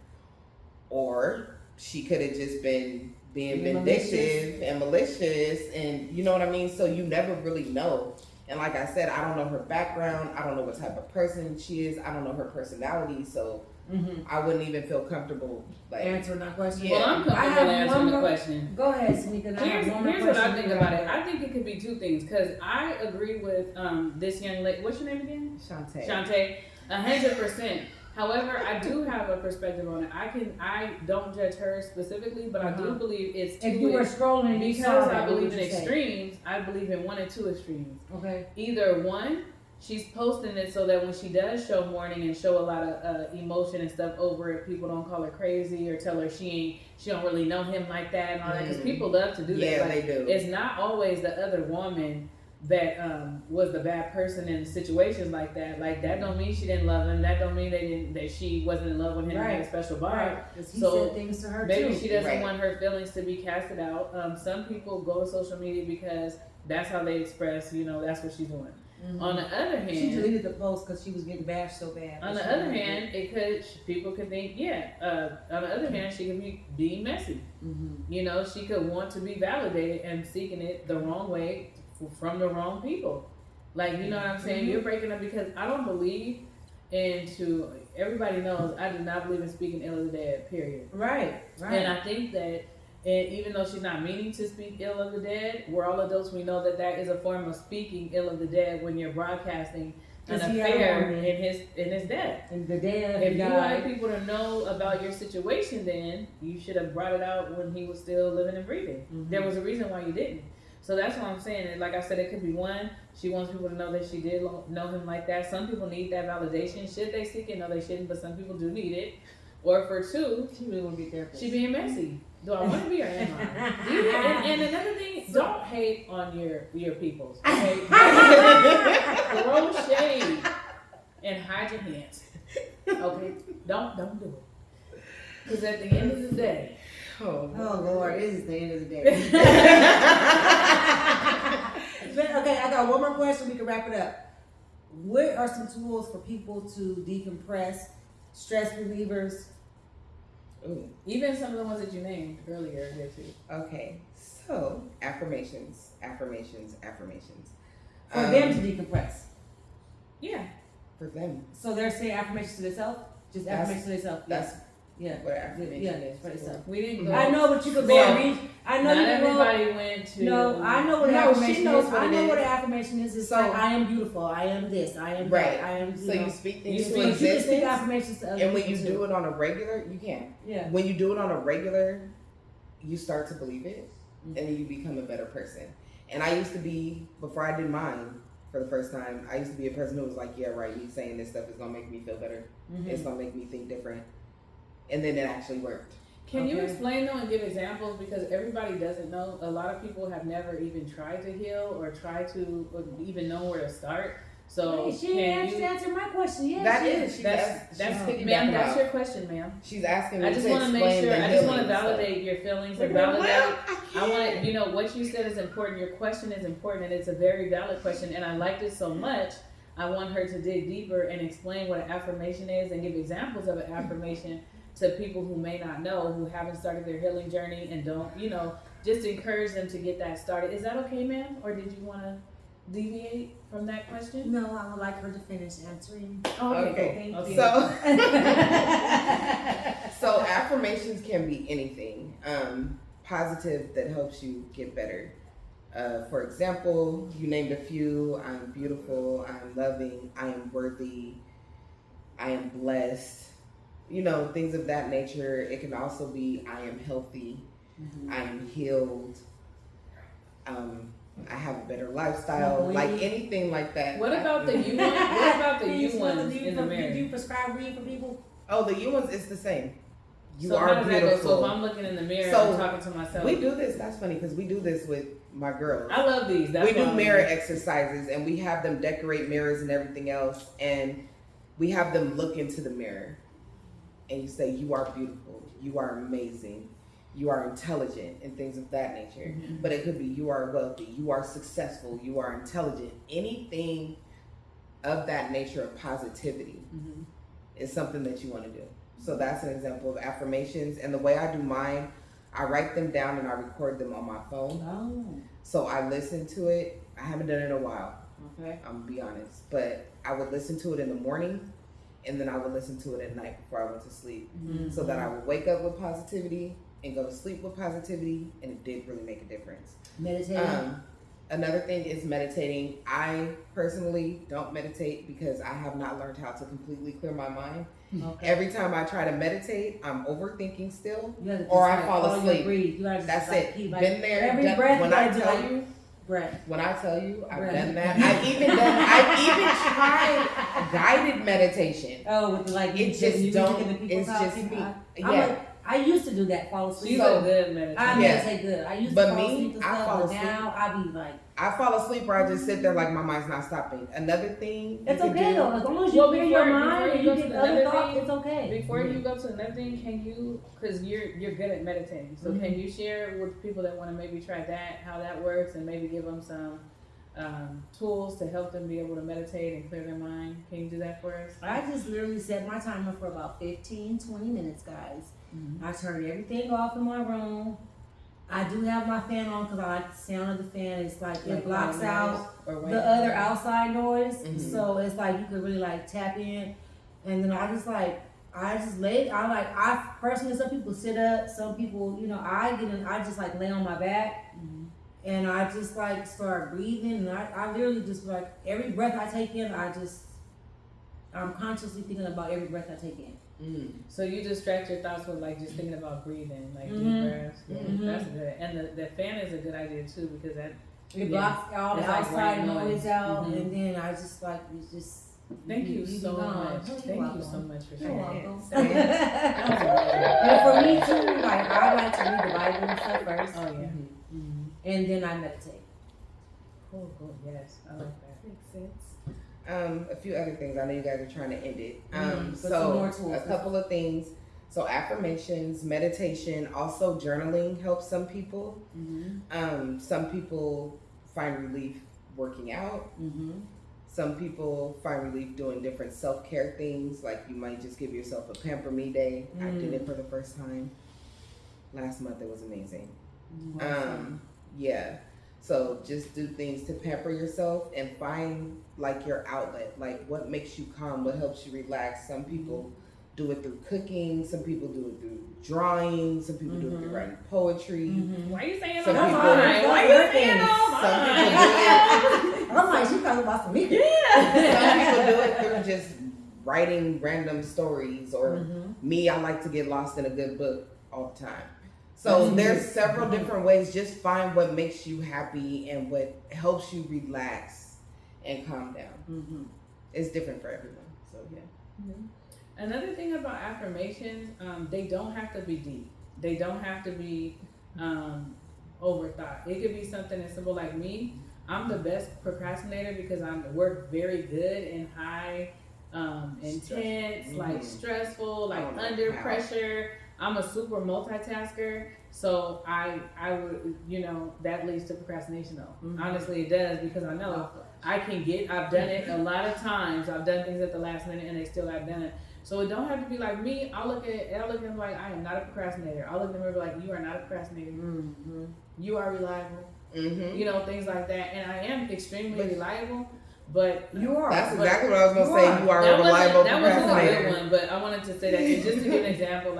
Or she could have just been being vindictive and malicious. And you know what I mean? So you never really know. And like I said, I don't know her background. I don't know what type of person she is. I don't know her personality. So I wouldn't even feel comfortable like answering that question. Yeah. Well, I'm comfortable answering the question. Go ahead, Sneaker. Here's what I think about it. I think it could be two things because I agree with this young lady. What's your name again? Shante. 100%. However, I do have a perspective on it. I don't judge her specifically, but I do believe it's two. If you were scrolling, because I believe in extremes. I believe in one and two extremes. Okay. Either one, she's posting it so that when she does show mourning and show a lot of emotion and stuff over it, people don't call her crazy or tell her she don't really know him like that and all that. Because people love to do that. Yeah, they do. It's not always the other woman that was the bad person in situations like that. Like that don't mean she didn't love him. That don't mean that she wasn't in love with him and had a special bond. Right. He so said things to her maybe too. she doesn't want her feelings to be casted out. Some people go to social media because that's how they express. That's what she's doing. On the other hand, she deleted the post because she was getting bashed so bad. On the other hand, people could think, on the other hand, she could be being messy. She could want to be validated and seeking it the wrong way from the wrong people. Like, you know what I'm saying? You're breaking up because I don't believe into, everybody knows I do not believe in speaking ill of the dead, period. Right. And I think that even though she's not meaning to speak ill of the dead, we're all adults, we know that is a form of speaking ill of the dead when you're broadcasting an affair in his death. And the dead. If you wanted people to know about your situation, then you should have brought it out when he was still living and breathing. There was a reason why you didn't. So that's what I'm saying. And like I said, it could be one, she wants people to know that she did know him like that. Some people need that validation. Should they seek it? No, they shouldn't, but some people do need it. Or for two, she really want to be therapist. She being messy. Do I want to be or am I? And another thing, don't hate on your peoples. Okay? Throw shade and hide your hands. Okay? Don't do it. Because at the end of the day, oh Lord, it is the end of the day. Okay, I got one more question. We can wrap it up. What are some tools for people to decompress? Stress relievers. Ooh. Even some of the ones that you named earlier here too. Okay, so affirmations. For them to decompress. Yeah. For them. So they're saying affirmations to themselves? Just affirmations to themselves? Yeah. what affirmation is. Pray so. We didn't go. I know, but you could go Ma'am, read. I know Not you can go. everybody went to. No, I know what an No, affirmation she knows is. what I it know is. what an affirmation is. It's So- like I am beautiful. I am this. I am Right. that. I am. So you speak things You to speak- you can speak existence, affirmations to other and when you people, too. do it on a regular, you can. Yeah. When you do it on a regular, you start to believe it, Mhm. and then you become a better person. And I used to be, before I did mine for the first time, I used to be a person who was like, yeah, right, me saying this stuff is gonna make me feel better. Mhm. It's gonna make me think different. And then it actually worked. Can you Okay. explain though and give examples, because everybody doesn't know. A lot of people have never even tried to heal or tried to or even know where to start. So Hey, she can didn't you? answer my question. Yeah, That she is, That's piggybacking ma'am. That's off. your question, ma'am. She's asking me I just to want to make explain sure. the I just want to healing stuff. validate your feelings and Well, validate. I I want can't. to, you know, what you said is important. Your question is important, and it's a very valid question. And I liked it so much. I want her to dig deeper and explain what an affirmation is and give examples of an affirmation to people who may not know, who haven't started their healing journey and don't, you know, just encourage them to get that started. Is that okay, ma'am? Or did you want to deviate from that question? No, I would like her to finish answering. Oh, Okay. cool. Okay. So affirmations can be anything positive that helps you get better. For example, you named a few. I'm beautiful, I'm loving, I am worthy, I am blessed. You know, things of that nature. It can also be I am healthy, I am healed, I have a better lifestyle, like anything like that. What about the you ones? What about the Do you supposed to ones do in the for- mirror? Do you prescribe weed for people? Oh, the you ones, it's the same. You So are how does that go? beautiful. So if I'm looking in the mirror So, and talking to myself, We do this. That's funny because we do this with my girls. I love these. That's We do why I'm- mirror exercises and we have them decorate mirrors and everything else, and we have them look into the mirror and you say, you are beautiful, you are amazing, you are intelligent, and things of that nature. Mhm. But it could be you are wealthy, you are successful, you are intelligent. Anything of that nature of positivity Mhm. is something that you want to do. So that's an example of affirmations. And the way I do mine, I write them down and I record them on my phone. Oh, So I listen to it. I haven't done it in a while, okay. I'm gonna be honest. But I would listen to it in the morning and then I would listen to it at night before I went to sleep. Mm-hmm. So that I would wake up with positivity and go to sleep with positivity, and it did really make a difference. Meditating. Another thing is meditating. I personally don't meditate because I have not learned how to completely clear my mind. Okay. Every time I try to meditate, I'm overthinking still, You gotta or just, I like, fall follow your asleep. breathe. You gotta just, That's like, it. keep, like, Been there. every done- breath when you I gotta do, tell like, you, breath. when I tell you, I've Breath. done that. I've even tried guided meditation. Oh, with like It just music don't. in the people's It's house. just me. Yeah. I used to do that. Fall asleep. She's So, a good meditator. I Yeah. meditate good. I used But to fall me, asleep and I stuff, fall but asleep. now I be like, I fall asleep or I just sit there like my mind's not stopping. Another thing it's you can okay do, though. As long as you Well, clear your before mind and you you go get to other another thoughts, thing, it's okay. Before you go to another thing, can you, because you're good at meditating, so can you share with people that want to maybe try that, how that works, and maybe give them some tools to help them be able to meditate and clear their mind? Can you do that for us? I just literally set my timer for about 15, 20 minutes, guys. Mhm. I turned everything off in my room. I do have my fan on because I like the sound of the fan. It's like it Like blocks white out noise or white the noise? other outside noise. Mhm. So it's like you could really like tap in. And then I just personally, some people sit up, some people, I just like lay on my back Mhm. and I just like start breathing. And I literally just like every breath I take in, I'm consciously thinking about every breath I take in. So you distract your thoughts with like just thinking about breathing, like Mhm. deep breaths. Yeah, Mhm. that's good. And the fan is a good idea too, because that. It Yeah. blocks all the It's like outside white noise. noise out, Mhm. and then I just like it's just. Thank you be so gone. much. You're Thank you welcome. so much for You're sharing. welcome. That was amazing. And for me too, like I like to read the Bible and stuff first, Oh yeah. Mhm. Mhm. and then I meditate. Cool. Yes, I like that. Makes sense. A few other things. I know you guys are trying to end it. Mhm. But some So more tools. a couple of things. So affirmations, meditation, also journaling helps some people. Mm-hmm. Some people find relief working out. Mm-hmm. Some people find relief doing different self-care things. Like you might just give yourself a pamper me day. I did it for the first time last month. It was amazing. Yeah. So just do things to pamper yourself and find like your outlet, like what makes you calm, what helps you relax. Some people do it through cooking. Some people do it through drawing. Some people do it through writing poetry. Why are you saying Some all people- mine? Why are you saying all Some mine? people do it. I'm like, she talking about some meat. Some people do it through just writing random stories, or me, I like to get lost in a good book all the time. So there's several different ways. Just find what makes you happy and what helps you relax and calm down. It's different for everyone. So yeah. Another thing about affirmations, they don't have to be deep. They don't have to be overthought. It could be something as simple like me. I'm the best procrastinator because I work very good in high intense, like stressful, like under pressure. I'm a super multitasker, so I would, that leads to procrastination though. Honestly, it does, because I know I've done it a lot of times. I've done things at the last minute and they still have done it. So it don't have to be like me. I'll look at them like, I am not a procrastinator. I'll look at them and be like, you are not a procrastinator. You are reliable. Things like that. And I am extremely reliable. But you are. That's exactly what I was gonna say. You are a reliable procrastinator. That wasn't a good one, but I wanted to say that just to give an example,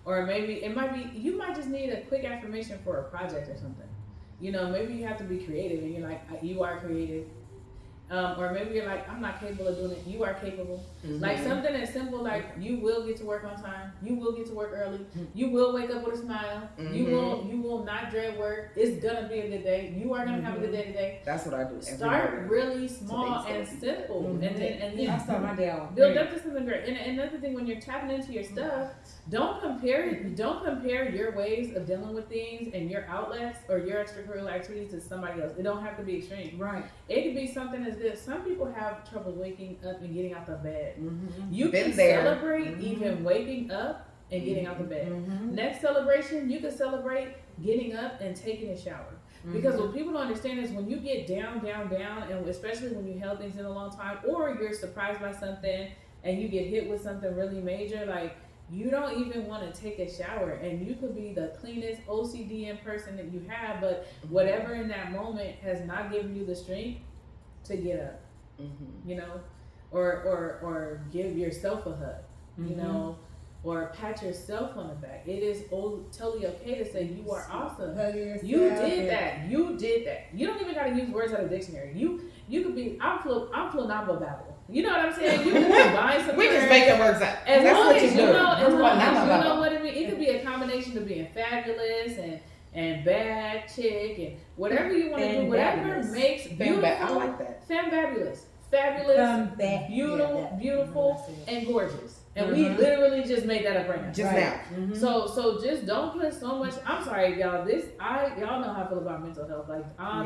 or maybe it might be, you might just need a quick affirmation for a project or something. Maybe you have to be creative and you're like, you are creative. Or maybe you're like, I'm not capable of doing it. You are capable. Like something as simple like, you will get to work on time. You will get to work early. You will wake up with a smile. You will not dread work. It's gonna be a good day. You are gonna have a good day today. That's what I do. Start really small and simple, and then I start my day off. build up to something great. And another thing, when you're tapping into your stuff, don't compare your ways of dealing with things and your outlets or your extracurricular activities to somebody else. It don't have to be extreme. Right. It could be something as good. Some people have trouble waking up and getting out the bed. You Been can there. celebrate even waking up and getting out the bed. Next celebration, you can celebrate getting up and taking a shower. Because what people don't understand is when you get down, and especially when you held things in a long time, or you're surprised by something and you get hit with something really major, like you don't even want to take a shower, and you could be the cleanest OCD person that you have, but whatever in that moment has not given you the strength to get up, or give yourself a hug, or pat yourself on the back. It is totally okay to say you are awesome. You did that. You did that. You don't even got to use words out of the dictionary. You could be, I'm phenomenal. You know what I'm saying? You can combine some We just make the words up. As That's long what as you you do. know, you know what I mean. It could be a combination of being fabulous and bad chick and whatever you want to do. Whatever makes beautiful. I like that. Fabulous, beautiful, and gorgeous. And we literally just made that up right now. Just now. So just don't put so much. I'm sorry, y'all. Y'all know how I feel about mental health.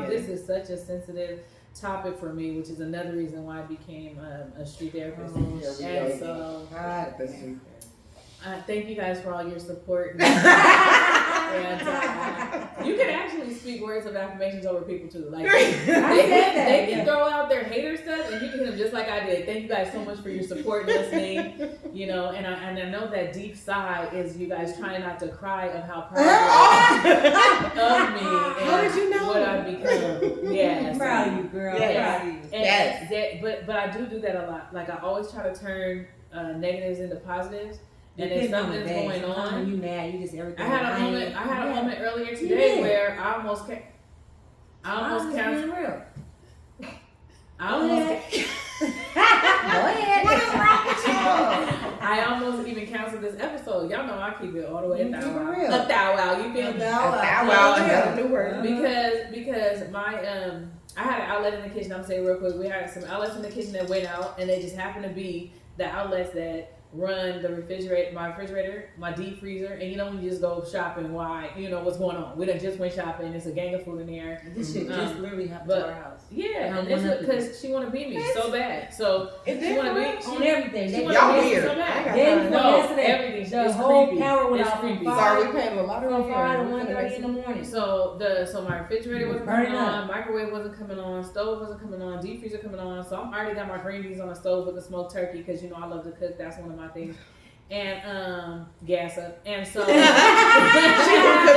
This is such a sensitive topic for me, which is another reason why I became a street therapist. And so, thank you guys for all your support. And you can actually speak words of affirmations over people too. Like they can throw out their hater stuff, and you can hit them just like I did. Thank you guys so much for your support and listening. And I know that deep sigh is you guys trying not to cry of how proud you are of me and how did you know what I've become. Yeah, I'm proud of you, girl. Yes. Proud of you. Yes. But I do that a lot. Like I always try to turn negatives into positives. And if something's going on, you mad, you just everything. I had a moment earlier today where I almost canceled. What is wrong with you? I almost even canceled this episode. Y'all know I keep it all the way at thou wow. Real. A thou wow. You feel me? Thou wow. Another new word. Because my I had an outlet in the kitchen. I'm gonna say it real quick. We had some outlets in the kitchen that went out, and they just happened to be the outlets that run the my refrigerator, my deep freezer, and when you just go shopping, what's going on? We done just went shopping. It's a gang of food in there. This shit just literally happened to our house. Yeah, and it's because she want to beat me so bad. So she want to beat on everything. Y'all weird. So bad. No, everything. The it's whole creepy. power went it's out. Creepy. Sorry, we paying a lot of from 5 to 1:30 in the morning. So my refrigerator wasn't coming on, microwave wasn't coming on, stove wasn't coming on, deep freezer coming on. So I'm already got my green beans on the stove with the smoked turkey because I love to cook. That's one of my things. And gas up, and so she could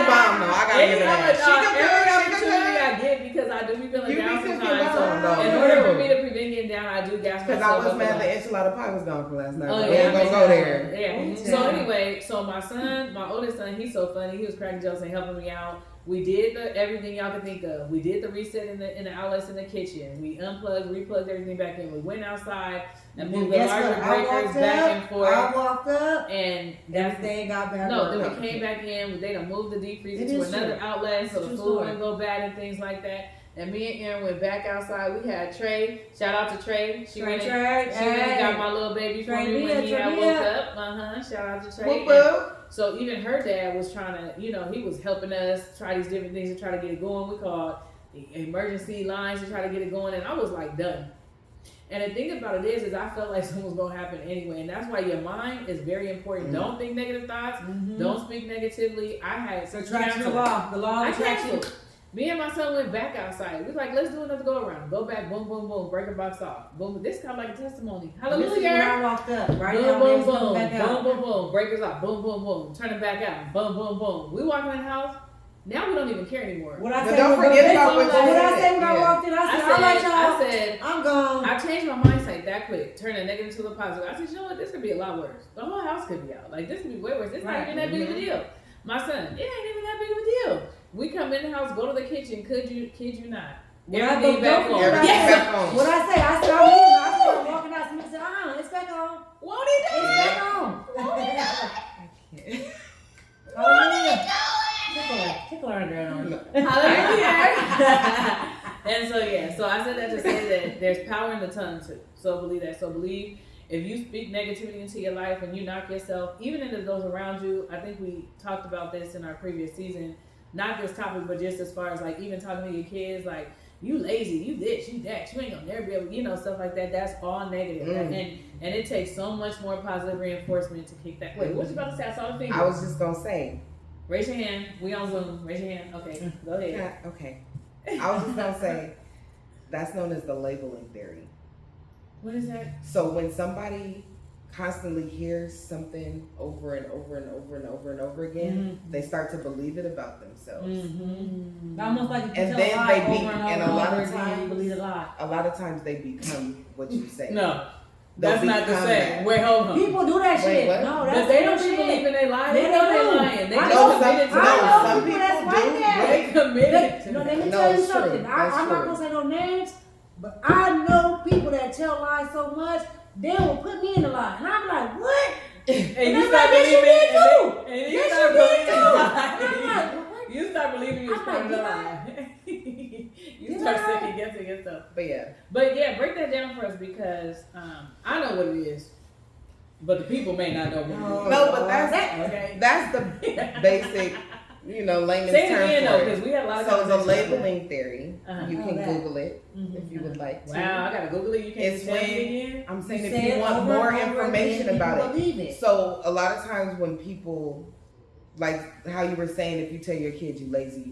bomb though. I gotta give it that. Every opportunity I get, because I do be feeling down sometimes. So in order for me to prevent getting down, I do gas gas Because myself I was up mad a lot. the enchilada pie was gone from last night. Oh, But yeah, we ain't gonna go there. Yeah. Mhm. So anyway, so my son, my oldest son, he's so funny. He was cracking jokes and helping me out. We did everything y'all could think of. We did the reset in the outlets in the kitchen. We unplugged, replugged everything back in. We went outside and moved the Guess larger what? I breakers walked back up, and forth. I walked up, And that's everything got back. no, up. then we came back in. They done moved the deep freezer It to is another true. outlet so It's a the true food story. wouldn't go bad and things like that. And me and Aaron went back outside. We had Trey. Shout out to Trey. She went and got my little baby for Trey me when Mia, he had Trey woke Mia. up. Shout out to Trey. Whoop whoop. So even her dad was trying to, he was helping us try these different things to try to get it going. We called emergency lines to try to get it going, and I was like done. And the thing about it is I felt like something was gonna happen anyway, and that's why your mind is very important. Mm-hmm. Don't think negative thoughts. Mhm. Don't speak negatively. I had So attraction canceled. law, the law I of attraction. canceled. Me and my son went back outside. We was like, let's do another go around. Go back, boom, boom, boom, break a box off. Boom. This kind of like a testimony. This is Hallelujah. when I walked up. Right Boom, now, boom, there's boom, coming back out. boom, boom, boom. Breakers off. Boom, boom, boom. Turn it back out. Boom, boom, boom. We walk in the house. Now we don't even care anymore. What I But say don't when- forget about what what you I said. say when I Yeah. walked in. I said, all right, y'all. I said, I'm gone. I changed my mindset that quick. Turn a negative to a positive. I said, you know what? This could be a lot worse. The whole house could be out. Like, this could be way worse. It's not Right. even that big of a deal. My son, it ain't even that big of a deal. We come in the house, go to the kitchen. Kid you not? When I Everything go- back don't on. forget Everything Yes. back on. What I say, I said, I'm leaving. I started walking out. Somebody said, it's back on. Won't he do It's it? back on. Won't he Hallelujah. do it? Tickle her under arm. Hallelujah. And so so I said that to say that there's power in the tongue too. So believe that. So believe if you speak negativity into your life and you knock yourself, even into those around you. I think we talked about this in our previous season. Not this topic, but just as far as like even talking to your kids, like you lazy, you this, you that, you ain't gonna never be able, stuff like that. That's all negative. And it takes so much more positive reinforcement to kick that. Wait, what you about to say? I saw the finger. I was just gonna say. Raise your hand. We on Zoom. Raise your hand. Okay, go ahead. Yeah, okay. I was just gonna say that's known as the labeling theory. What is that? So when somebody constantly hears something over and over and over and over and over again, they start to believe it about themselves. Mm-hmm. Almost like if you And tell then a lie they over be- and over and and a lot over of again, you times- believe a lie. A lot of times they become what you say. No, They'll that's not the become same. that. Wait, hold on. People do that Wait, shit. what? No, But that's they don't shit. believe in they lying. They They know do. they're lying. They I just know committed to some- I it. know some people that's people like do. that. They committed to No, it. let me No, tell you it's true. something. That's I'm not true. gonna say no names, but I know people that tell lies so much, they will put me in the lie. And I'm like, what? And you they're start like, yes, you believing did too. it. And you Yes, start you did believing too. it. And I'm like, what? You start believing you're I'm part of the like, lie. You did start I? second guessing yourself. But yeah. But yeah, break that down for us because I know what it is, but the people may not know what it is. No, but that's Okay. that's the basic, layman's Say it term again though, for because it. we had a lot of So the conversations. labeling theory, Uh-huh. you Oh, can that. Google it if you would like to. Wow, I gotta Google it. You can't It's just tell me when- again. I'm saying You if say you it want over more and over information again, about you it. believe it. So a lot of times when people, like how you were saying, if you tell your kid you lazy,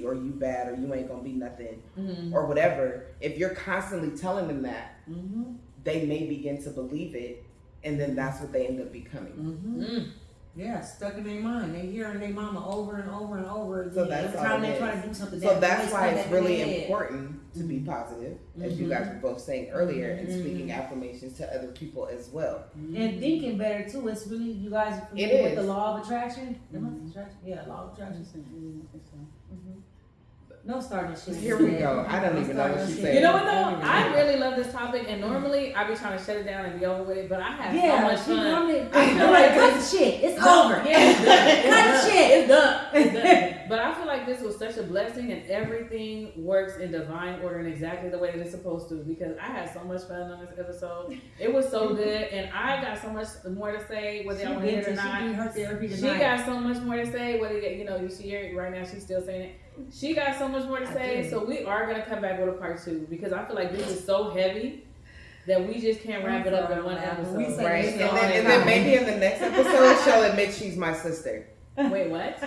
or you bad, or you ain't gonna be nothing, Mm-hmm. or whatever, if you're constantly telling them that, Mm-hmm. they may begin to believe it, and then that's what they end up becoming. Mm-hmm. Mm. Yeah, stuck in their mind. They hearing their mama over and over and over again. So that's every all time it they is. try to do something. So that's voice why come it's back in really their head. important to be positive, as you guys were both saying earlier, and speaking affirmations to other people as well. And thinking better too. It's really, you guys are It familiar with is. the law of attraction? Yeah, law of attraction. No starting shit. Here we go. I don't even know what she said. You know what though? I really love this topic, and normally I be trying to shut it down and be over with it, but I have Yeah, so much she fun. normally, I feel feel like cut the shit. It's over. Yeah, it's done. It's Cut done. the shit. It's done. It's done. But I feel like this was such a blessing, and everything works in divine order and exactly the way that it's supposed to. Because I had so much fun on this episode. It was so good, and I got so much more to say, whether y'all want to hear it or not. She did her therapy She tonight. got so much more to say. Whether you see her right now, she's still saying it. She got so much more to say. do. So we are gonna come back with a part 2 because I feel like this is so heavy that we just can't wrap it up in one episode. We say Right, this and all then, the and then time. maybe in the next episode she'll admit she's my sister. Wait, what?